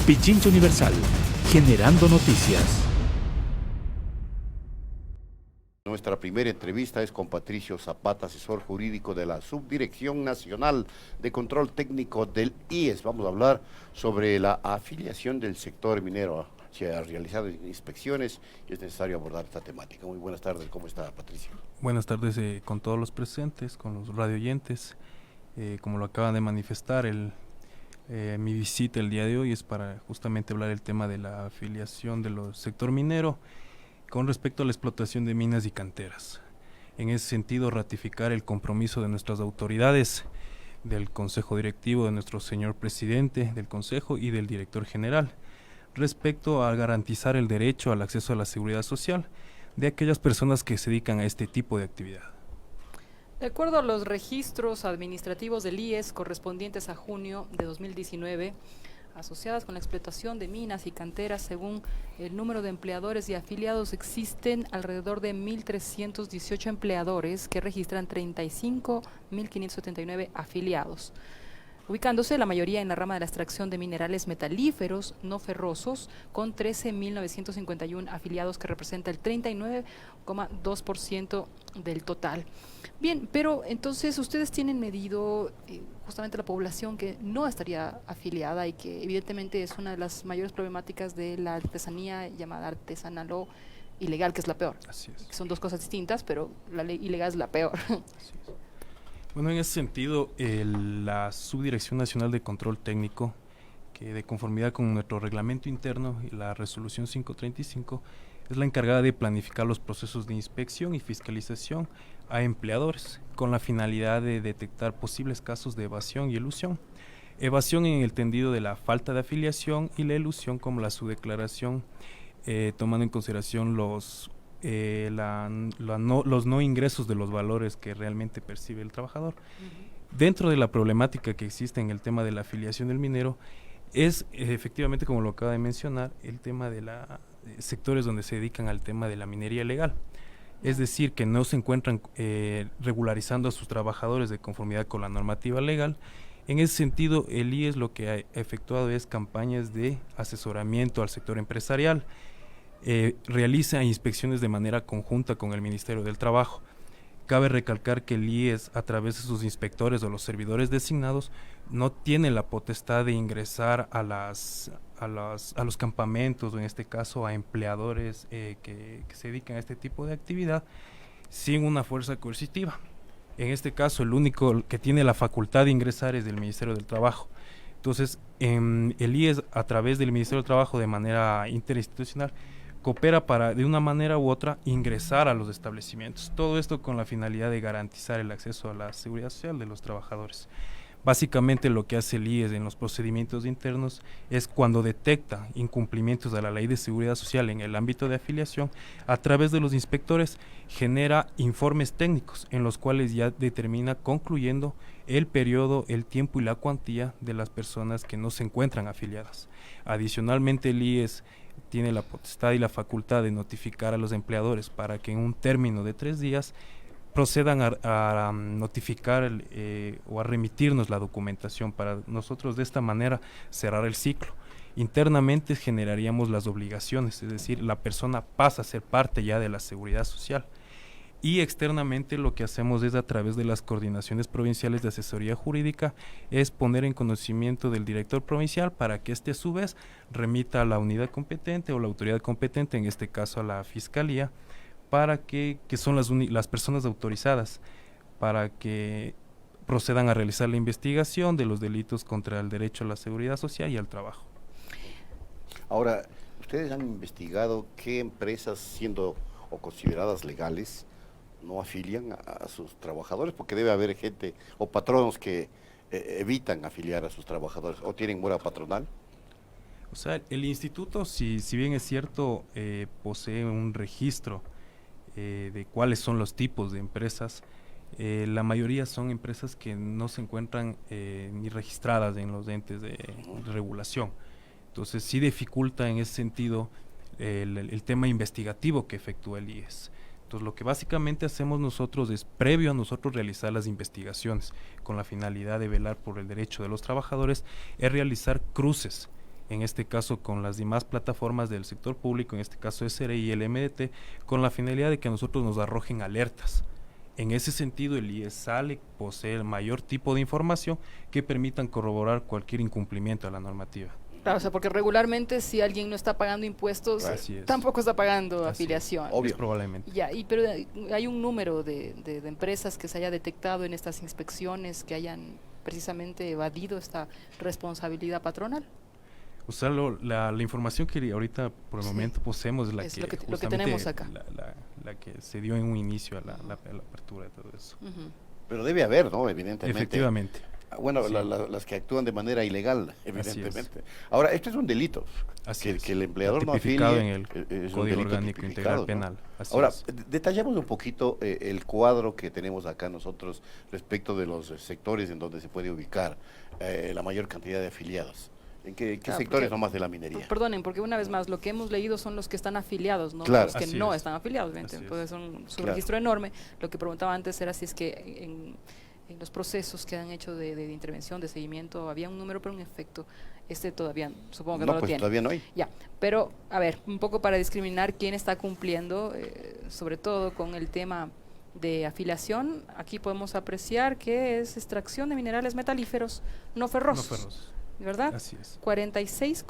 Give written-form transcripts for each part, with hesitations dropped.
Pichincha Universal, generando noticias. Nuestra primera entrevista es con Patricio Zapata, asesor jurídico de la Subdirección Nacional de Control Técnico del IES. Vamos a hablar sobre la afiliación del sector minero. Se han realizado inspecciones y es necesario abordar esta temática. Muy buenas tardes, ¿cómo está, Patricio? Buenas tardes con todos los presentes, con los radioyentes. Como lo acaban de manifestar, mi visita el día de hoy es para justamente hablar el tema de la afiliación del sector minero con respecto a la explotación de minas y canteras. En ese sentido, ratificar el compromiso de nuestras autoridades, del Consejo Directivo, de nuestro señor presidente del Consejo y del director general, respecto a garantizar el derecho al acceso a la seguridad social de aquellas personas que se dedican a este tipo de actividad. De acuerdo a los registros administrativos del IES correspondientes a junio de 2019, asociadas con la explotación de minas y canteras, según el número de empleadores y afiliados, existen alrededor de 1.318 empleadores que registran 35.579 afiliados, ubicándose la mayoría en la rama de la extracción de minerales metalíferos no ferrosos, con 13.951 afiliados, que representa el 39,2% del total. Bien, pero entonces ustedes tienen medido justamente la población que no estaría afiliada y que evidentemente es una de las mayores problemáticas de la artesanía llamada artesanal o ilegal, que es la peor. Así es. Son dos cosas distintas, pero la ley ilegal es la peor. Así es. Bueno, en ese sentido, la Subdirección Nacional de Control Técnico, que de conformidad con nuestro reglamento interno y la resolución 535, es la encargada de planificar los procesos de inspección y fiscalización a empleadores, con la finalidad de detectar posibles casos de evasión y elusión. Evasión en el tendido de la falta de afiliación y la elusión como la subdeclaración, tomando en consideración los no ingresos de los valores que realmente percibe el trabajador. Dentro de la problemática que existe en el tema de la afiliación del minero, es efectivamente, como lo acaba de mencionar, el tema de sectores donde se dedican al tema de la minería ilegal. Es decir, que no se encuentran regularizando a sus trabajadores de conformidad con la normativa legal. En ese sentido, el IES lo que ha efectuado es campañas de asesoramiento al sector empresarial. Realiza inspecciones de manera conjunta con el Ministerio del Trabajo. Cabe recalcar que el IES, a través de sus inspectores o los servidores designados, no tiene la potestad de ingresar a los campamentos, o en este caso a empleadores que se dedican a este tipo de actividad, sin una fuerza coercitiva. En este caso, el único que tiene la facultad de ingresar es del Ministerio del Trabajo. Entonces, el IES, a través del Ministerio del Trabajo, de manera interinstitucional, coopera para, de una manera u otra, ingresar a los establecimientos. Todo esto con la finalidad de garantizar el acceso a la seguridad social de los trabajadores. Básicamente, lo que hace el IES en los procedimientos internos es, cuando detecta incumplimientos de la Ley de Seguridad Social en el ámbito de afiliación, a través de los inspectores genera informes técnicos en los cuales ya determina, concluyendo, el periodo, el tiempo y la cuantía de las personas que no se encuentran afiliadas. Adicionalmente, el IES tiene la potestad y la facultad de notificar a los empleadores para que en un término de 3 días procedan a notificar o a remitirnos la documentación, para nosotros de esta manera cerrar el ciclo. Internamente generaríamos las obligaciones, es decir, la persona pasa a ser parte ya de la seguridad social. Y externamente lo que hacemos es, a través de las coordinaciones provinciales de asesoría jurídica, es poner en conocimiento del director provincial para que éste a su vez remita a la unidad competente o la autoridad competente, en este caso a la fiscalía, para que son las personas autorizadas para que procedan a realizar la investigación de los delitos contra el derecho a la seguridad social y al trabajo. Ahora, ¿ustedes han investigado qué empresas, siendo o consideradas legales, no afilian a sus trabajadores? Porque debe haber gente o patronos que evitan afiliar a sus trabajadores o tienen mora patronal. O sea, el instituto, si bien es cierto, posee un registro de cuáles son los tipos de empresas. La mayoría son empresas que no se encuentran ni registradas en los entes de regulación. Entonces sí dificulta en ese sentido el tema investigativo que efectúa el IES. Entonces lo que básicamente hacemos nosotros es, previo a nosotros realizar las investigaciones con la finalidad de velar por el derecho de los trabajadores, es realizar cruces en este caso con las demás plataformas del sector público, en este caso SRI y el MDT, con la finalidad de que a nosotros nos arrojen alertas. En ese sentido, el IES sale, posee el mayor tipo de información que permitan corroborar cualquier incumplimiento a la normativa. Claro, o sea, porque regularmente si alguien no está pagando impuestos, Así es. tampoco está pagando Así es. afiliación. Obvio. Probablemente. Ya, pero hay un número de empresas que se haya detectado en estas inspecciones que hayan precisamente evadido esta responsabilidad patronal. O sea, la información que ahorita por el Sí. momento poseemos es la Es que lo que justamente tenemos acá. la que se dio en un inicio a la apertura de todo eso. Ujú. Pero debe haber, ¿no? Evidentemente. Efectivamente. Bueno, Sí. las que actúan de manera ilegal, evidentemente. es. Ahora, esto es un delito. Así Que, es. que el empleador no Tipificado afilie, en el es un Código delito Orgánico tipificado, Integral ¿no? Penal. Así Ahora, es. detallemos un poquito el cuadro que tenemos acá nosotros respecto de los sectores en donde se puede ubicar la mayor cantidad de afiliados. ¿En qué Claro, sectores porque- nomás de la minería? Perdonen, porque una vez más, lo que hemos leído son los que están afiliados, ¿no? Claro. Los que Así no es. están afiliados, obviamente. Así es. Entonces son su Claro. registro enorme. Lo que preguntaba antes era si es que en los procesos que han hecho de intervención, de seguimiento, había un número, pero en efecto, todavía, supongo que no, lo pues tiene. todavía no hay. Ya, pero a ver, un poco para discriminar quién está cumpliendo, sobre todo con el tema de afiliación, aquí podemos apreciar que es extracción de minerales metalíferos no ferrosos, No ferrosos. ¿verdad? Así es.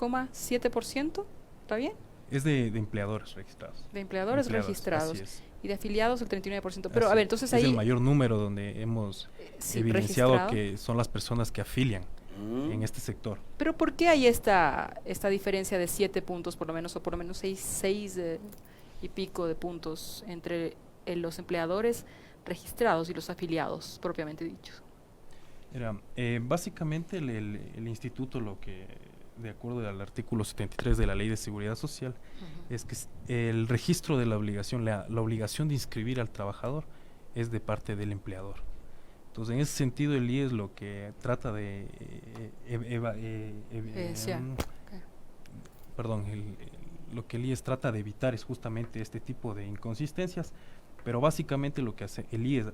46,7%, ¿está bien? Es de empleadores registrados. De empleadores registrados Así es. y de afiliados el 39%. Pero Así a ver, es. entonces Es ahí el mayor número donde hemos sí, evidenciado registrado. que son las personas que afilian Mm. en este sector. Pero ¿por qué hay esta diferencia de 7 puntos por lo menos, o por lo menos 6 y pico de puntos entre los empleadores registrados y los afiliados, propiamente dichos? Mira, básicamente el instituto lo que, de acuerdo al artículo 73 de la Ley de Seguridad Social, es que el registro de la obligación, la obligación de inscribir al trabajador es de parte del empleador. Entonces, en ese sentido, el IES lo que trata de Sí, ok. perdón, lo que el IES trata de evitar es justamente este tipo de inconsistencias, pero básicamente lo que hace el IES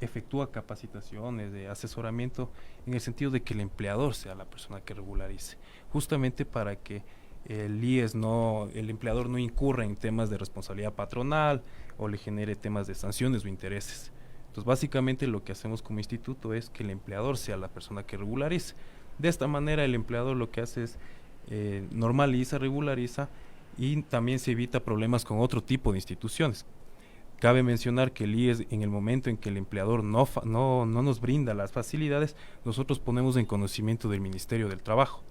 efectúa capacitaciones de asesoramiento en el sentido de que el empleador sea la persona que regularice, justamente para que el IES el empleador no incurra en temas de responsabilidad patronal o le genere temas de sanciones o intereses. Entonces, básicamente lo que hacemos como instituto es que el empleador sea la persona que regularice. De esta manera, el empleador lo que hace es normaliza, regulariza y también se evita problemas con otro tipo de instituciones. Cabe mencionar que el IES, en el momento en que el empleador no nos brinda las facilidades, nosotros ponemos en conocimiento del Ministerio del Trabajo.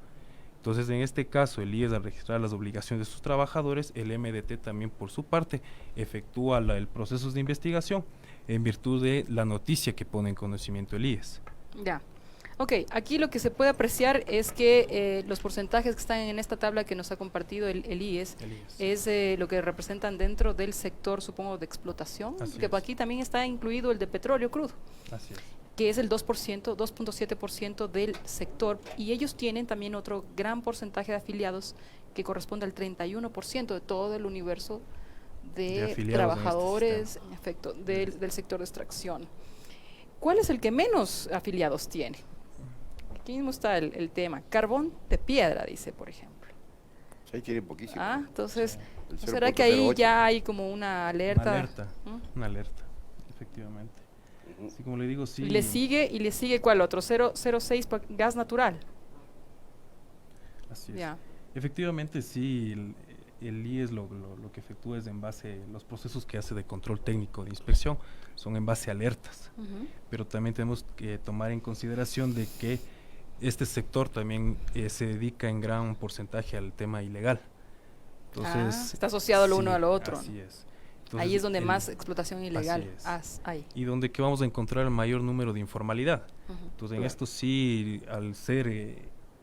Entonces, en este caso, el IES, al registrar las obligaciones de sus trabajadores, el MDT también, por su parte, efectúa el proceso de investigación en virtud de la noticia que pone en conocimiento el IES. Ya. Ok, aquí lo que se puede apreciar es que los porcentajes que están en esta tabla que nos ha compartido el IES es lo que representan dentro del sector, supongo, de explotación, Así que es. aquí también está incluido el de petróleo crudo, Así es. que es el 2%, 2.7% del sector, y ellos tienen también otro gran porcentaje de afiliados que corresponde al 31% de todo el universo De de afiliados en este trabajadores, sistema. en efecto, del sector de extracción. ¿Cuál es el que menos afiliados tiene? Aquí mismo está el tema. Carbón de piedra, dice, por ejemplo. Ahí tiene poquísimo. Ah, entonces, El ¿no será que ahí 0.08? ya hay como una alerta? Una alerta, ¿Mm? una alerta, efectivamente. Ujú. Así como le digo, sí. ¿Y le sigue cuál otro? 0.06 gas natural. Así es. Ya. Efectivamente, sí, el IES lo que efectúa es en base, los procesos que hace de control técnico de inspección son en base a alertas, Ujú. pero también tenemos que tomar en consideración de que este sector también se dedica en gran porcentaje al tema ilegal. Entonces, está asociado lo uno sí, a lo otro, Así ¿no? es. Entonces, Ahí es donde más explotación ilegal es. hay. Y donde que vamos a encontrar el mayor número de informalidad. Ujú. Entonces, en Claro. esto sí, al ser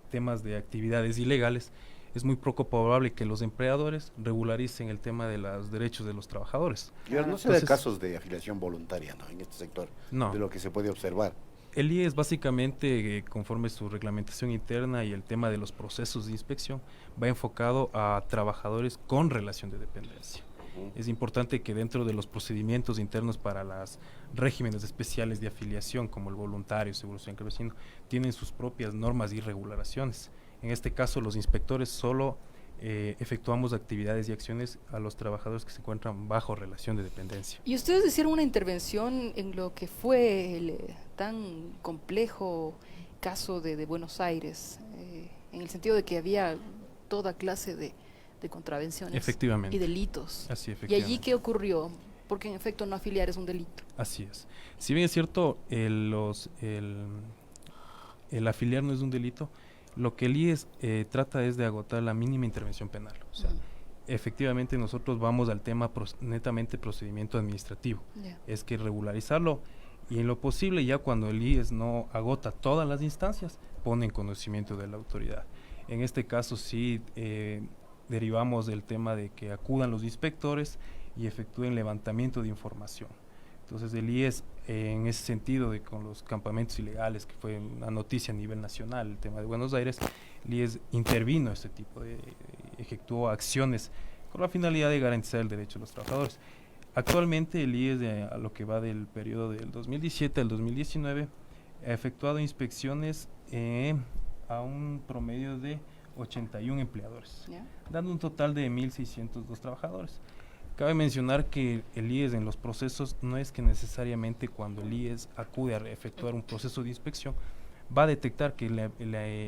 temas de actividades ilegales, es muy poco probable que los empleadores regularicen el tema de los derechos de los trabajadores. Y ahora no se da Entonces- casos de afiliación voluntaria, ¿no? En este sector, No. de lo que se puede observar. El IES básicamente, conforme su reglamentación interna y el tema de los procesos de inspección, va enfocado a trabajadores con relación de dependencia. Ujú. Es importante que dentro de los procedimientos internos para los regímenes especiales de afiliación, como el voluntario, seguro social campesino, tienen sus propias normas y regulaciones. En este caso, los inspectores solo efectuamos actividades y acciones a los trabajadores que se encuentran bajo relación de dependencia. Y ustedes hicieron una intervención en lo que fue el tan complejo caso de Buenos Aires, en el sentido de que había toda clase de contravenciones Efectivamente. y delitos. Así, ¿Y efectivamente. allí qué ocurrió? Porque en efecto no afiliar es un delito. Así es. Si bien es cierto, el afiliar no es un delito, lo que el IES trata es de agotar la mínima intervención penal. O sea, efectivamente nosotros vamos al tema netamente procedimiento administrativo. Yeah. Es que regularizarlo y en lo posible ya cuando el IES no agota todas las instancias, pone en conocimiento de la autoridad. En este caso sí derivamos del tema de que acudan los inspectores y efectúen levantamiento de información. Entonces el IES en ese sentido de con los campamentos ilegales, que fue una noticia a nivel nacional, el tema de Buenos Aires, el IES intervino este tipo efectuó acciones con la finalidad de garantizar el derecho de los trabajadores. Actualmente el IES a lo que va del periodo del 2017 al 2019 ha efectuado inspecciones a un promedio de 81 empleadores, Yeah. dando un total de 1.602 trabajadores. Cabe mencionar que el IES en los procesos no es que necesariamente cuando el IES acude a efectuar un proceso de inspección va a detectar que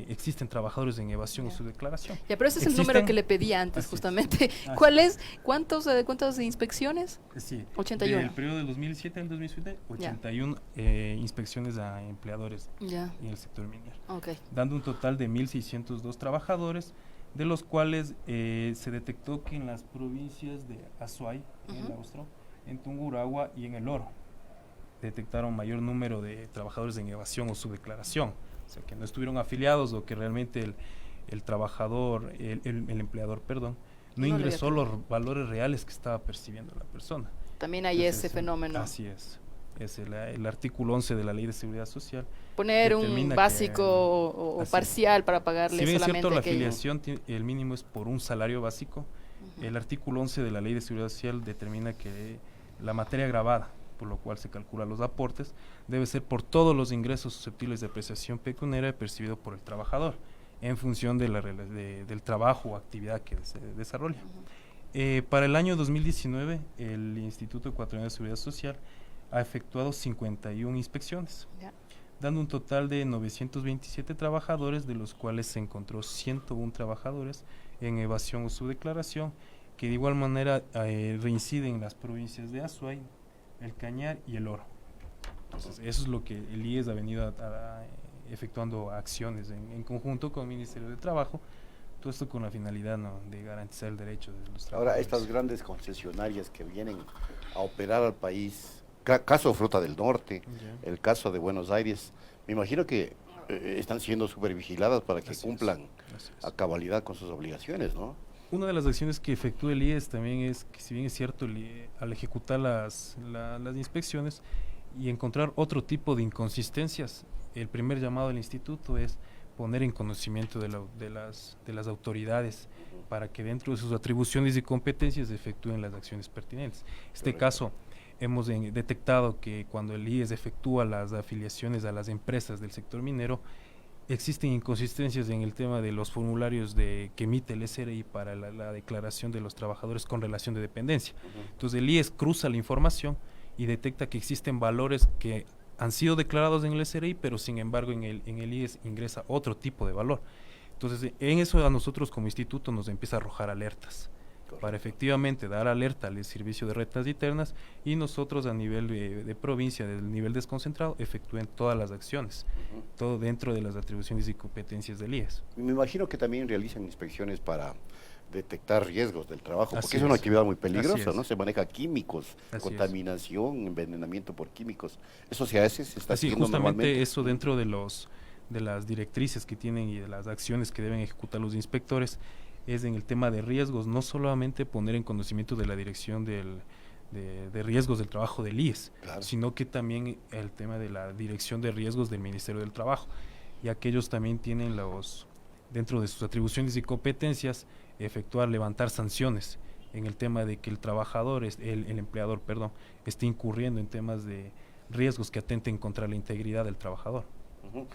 existen trabajadores en evasión Ya. de su declaración. Ya, pero ese es el número que le pedí antes, Así justamente. Así ¿Cuál es? ¿Cuántas inspecciones? Sí, 81. del periodo del 2007 al 2007, 81 inspecciones a empleadores Ya, en el sector minero, ok. dando un total de 1.602 trabajadores, de los cuales se detectó que en las provincias de Azuay, en el Austro, en Tungurahua y en el Oro, detectaron mayor número de trabajadores en evasión o subdeclaración, o sea, que no estuvieron afiliados o que realmente el trabajador, el empleador, perdón, no No le ingresó había los valores reales que estaba percibiendo la persona. También hay Entonces, ese fenómeno. Así es el artículo 11 de la Ley de Seguridad Social. Poner un determina básico que, o así parcial para pagarle si bien es solamente cierto, la aquello. afiliación, el mínimo es por un salario básico, el artículo 11 de la Ley de Seguridad Social determina que la materia gravada, por lo cual se calculan los aportes, debe ser por todos los ingresos susceptibles de apreciación pecuniaria percibido por el trabajador, en función de del trabajo o actividad que se desarrolla. Para el año 2019, el Instituto Ecuatoriano de Seguridad Social ha efectuado 51 inspecciones, Ya. dando un total de 927 trabajadores, de los cuales se encontró 101 trabajadores en evasión o subdeclaración, que de igual manera reinciden en las provincias de Azuay, el Cañar y el Oro. Entonces, eso es lo que el IES ha venido efectuando acciones en conjunto con el Ministerio de Trabajo, todo esto con la finalidad, ¿no?, de garantizar el derecho de los trabajadores. Ahora, estas grandes concesionarias que vienen a operar al país, caso Fruta del Norte, Ya. el caso de Buenos Aires, me imagino que están siendo supervigiladas para que Así es, cumplan así es. a cabalidad con sus obligaciones, ¿no? Una de las acciones que efectúa el IES también es que, si bien es cierto, al ejecutar las inspecciones y encontrar otro tipo de inconsistencias, el primer llamado del instituto es poner en conocimiento de las autoridades para que dentro de sus atribuciones y competencias efectúen las acciones pertinentes. En este Correcto. caso, hemos detectado que cuando el IES efectúa las afiliaciones a las empresas del sector minero, existen inconsistencias en el tema de los formularios que emite el SRI para la declaración de los trabajadores con relación de dependencia. Entonces el IES cruza la información y detecta que existen valores que han sido declarados en el SRI, pero sin embargo en el IES ingresa otro tipo de valor. Entonces en eso a nosotros como instituto nos empieza a arrojar alertas para efectivamente dar alerta al servicio de rentas internas y nosotros a nivel de provincia, del nivel desconcentrado, efectúen todas las acciones, todo dentro de las atribuciones y competencias del IES. Me imagino que también realizan inspecciones para detectar riesgos del trabajo, porque Así es una es. actividad muy Así peligrosa, es. ¿no? Se maneja químicos, Así es. contaminación, envenenamiento por químicos. ¿Eso se hace? ¿Se está Así, haciendo justamente normalmente? eso dentro de las directrices que tienen y de las acciones que deben ejecutar los inspectores es en el tema de riesgos, no solamente poner en conocimiento de la dirección de riesgos del trabajo del IES, Claro. sino que también el tema de la dirección de riesgos del Ministerio del Trabajo, ya que ellos también tienen dentro de sus atribuciones y competencias, levantar sanciones en el tema de que el trabajador, el empleador, perdón, esté incurriendo en temas de riesgos que atenten contra la integridad del trabajador. Ujú.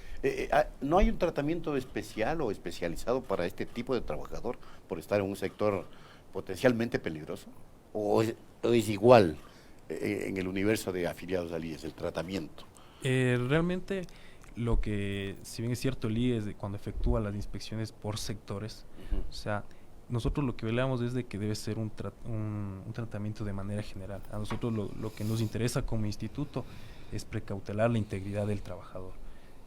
¿No hay un tratamiento especial o especializado para este tipo de trabajador por estar en un sector potencialmente peligroso? ¿O es igual en el universo de afiliados al IES el tratamiento? Realmente lo que, si bien es cierto, el IES cuando efectúa las inspecciones por sectores, Ujú. o sea, nosotros lo que velamos es de que debe ser un tratamiento de manera general. A nosotros lo que nos interesa como instituto es precautelar la integridad del trabajador.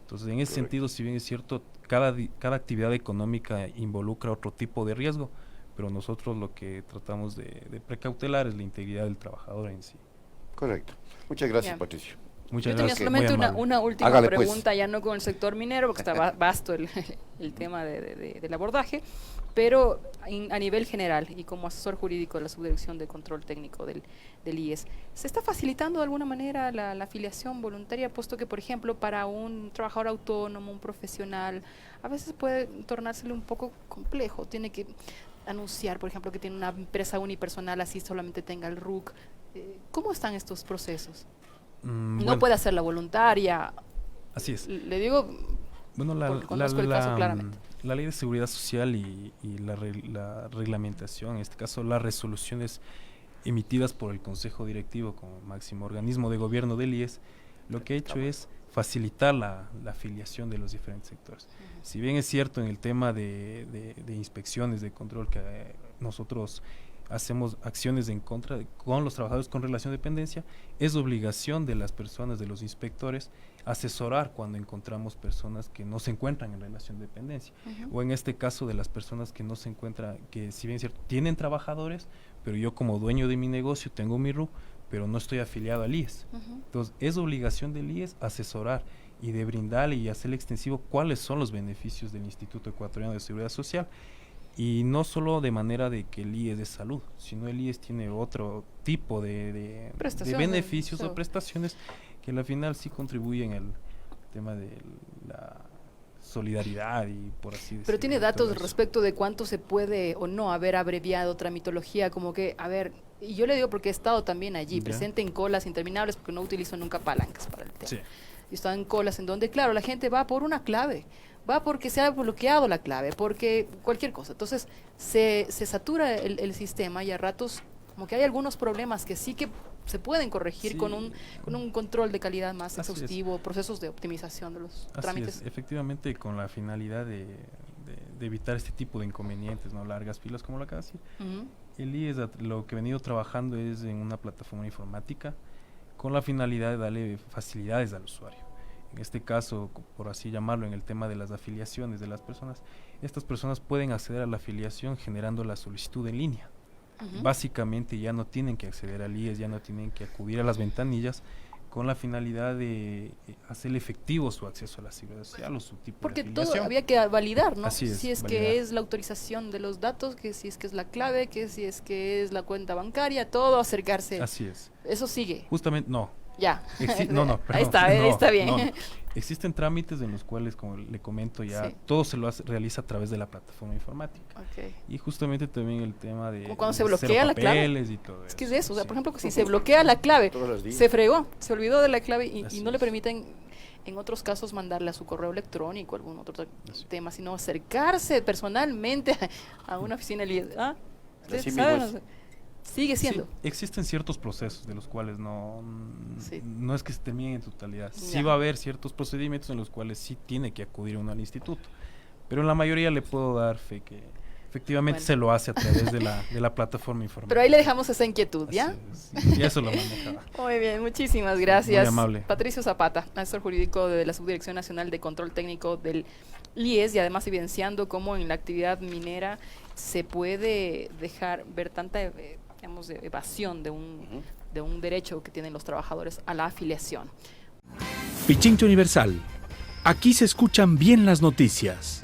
Entonces, en ese Correcto. sentido, si bien es cierto, cada actividad económica involucra otro tipo de riesgo, pero nosotros lo que tratamos de precautelar es la integridad del trabajador en sí. Correcto. Muchas gracias, Bien. Patricio. Muchas Yo tenía gracias. solamente muy amable. una última Hágale, pues. pregunta, ya no con el sector minero, porque está vasto el tema del abordaje, pero a nivel general y como asesor jurídico de la Subdirección de Control Técnico del IES, ¿se está facilitando de alguna manera la afiliación voluntaria, puesto que, por ejemplo, para un trabajador autónomo, un profesional, a veces puede tornársele un poco complejo, tiene que anunciar, por ejemplo, que tiene una empresa unipersonal, así solamente tenga el RUC? ¿Cómo están estos procesos? No Bueno, puede hacerla voluntaria. así es. Le digo, Bueno, porque conozco el caso claramente. la ley de seguridad social y la reglamentación, en este caso las resoluciones emitidas por el Consejo Directivo como máximo organismo de gobierno del IES, lo que ha hecho es facilitar la afiliación de los diferentes sectores. Si bien es cierto en el tema de inspecciones, de control, que nosotros hacemos acciones en contra con los trabajadores con relación de dependencia, es obligación de las personas, de los inspectores, asesorar cuando encontramos personas que no se encuentran en relación de dependencia. O en este caso de las personas que no se encuentran, que si bien es cierto, tienen trabajadores, pero yo como dueño de mi negocio tengo mi RU, pero no estoy afiliado al IES. Entonces, es obligación del IES asesorar y de brindarle y hacerle extensivo cuáles son los beneficios del Instituto Ecuatoriano de Seguridad Social. Y no solo de manera de que el IES de salud, sino el IES tiene otro tipo de beneficios o prestaciones que al final sí contribuyen al tema de la solidaridad y por así decirlo. Pero tiene datos respecto de cuánto se puede o no haber abreviado tramitología, como que, a ver, y yo le digo porque he estado también allí, Ya. presente en colas interminables, porque no utilizo nunca palancas para el tema. Sí. Yo he estado en colas en donde, claro, la gente va por una clave, va porque se ha bloqueado la clave, porque cualquier cosa. Entonces, se satura el sistema y a ratos como que hay algunos problemas que sí que se pueden corregir Sí. con un control de calidad más Así es. exhaustivo, procesos de optimización de los Así trámites. es, efectivamente con la finalidad de evitar este tipo de inconvenientes, no largas filas como lo acaba de decir. Ujú. El IES lo que he venido trabajando es en una plataforma informática con la finalidad de darle facilidades al usuario. En este caso, por así llamarlo, en el tema de las afiliaciones de las personas, estas personas pueden acceder a la afiliación generando la solicitud en línea. Ujú. Básicamente ya no tienen que acceder al IES, ya no tienen que acudir a las ventanillas con la finalidad de hacer efectivo su acceso a la seguridad social o su tipo Porque de todo afiliación. había que validar, ¿no? Así es, si es validar. que es la autorización de los datos, que si es que es la clave, que si es que es la cuenta bancaria, todo acercarse. Así es. Eso sigue. Justamente, no. Ya. No, Ahí está, no, está bien. no. Existen trámites en los cuales, como le comento ya, Sí. todo se lo realiza a través de la plataforma informática. Ok. Y justamente también el tema de Como cuando se cero bloquea la clave. papeles y todo Es que es eso, o sea, sí. por ejemplo, que si se bloquea la clave, Todos los días. se fregó, se olvidó de la clave y Así no le es. permiten en otros casos mandarle a su correo electrónico algún otro Así. tema, sino acercarse personalmente a una oficina del IES. ¿Ah? ¿Ustedes Así saben? mismo es. Sigue siendo. Sí, existen ciertos procesos de los cuales Sí. no es que se terminen en totalidad. Sí Ya. va a haber ciertos procedimientos en los cuales sí tiene que acudir uno al instituto. Pero en la mayoría le puedo dar fe que efectivamente Bueno. se lo hace a través de la plataforma informática. Pero ahí le dejamos esa inquietud, ¿ya? Así es, y eso lo manejaba. Muy bien, muchísimas gracias. Muy amable. Patricio Zapata, asesor jurídico de la Subdirección Nacional de Control Técnico del IES y además evidenciando cómo en la actividad minera se puede dejar ver tanta digamos, evasión de un derecho que tienen los trabajadores a la afiliación. Pichincha Universal. Aquí se escuchan bien las noticias.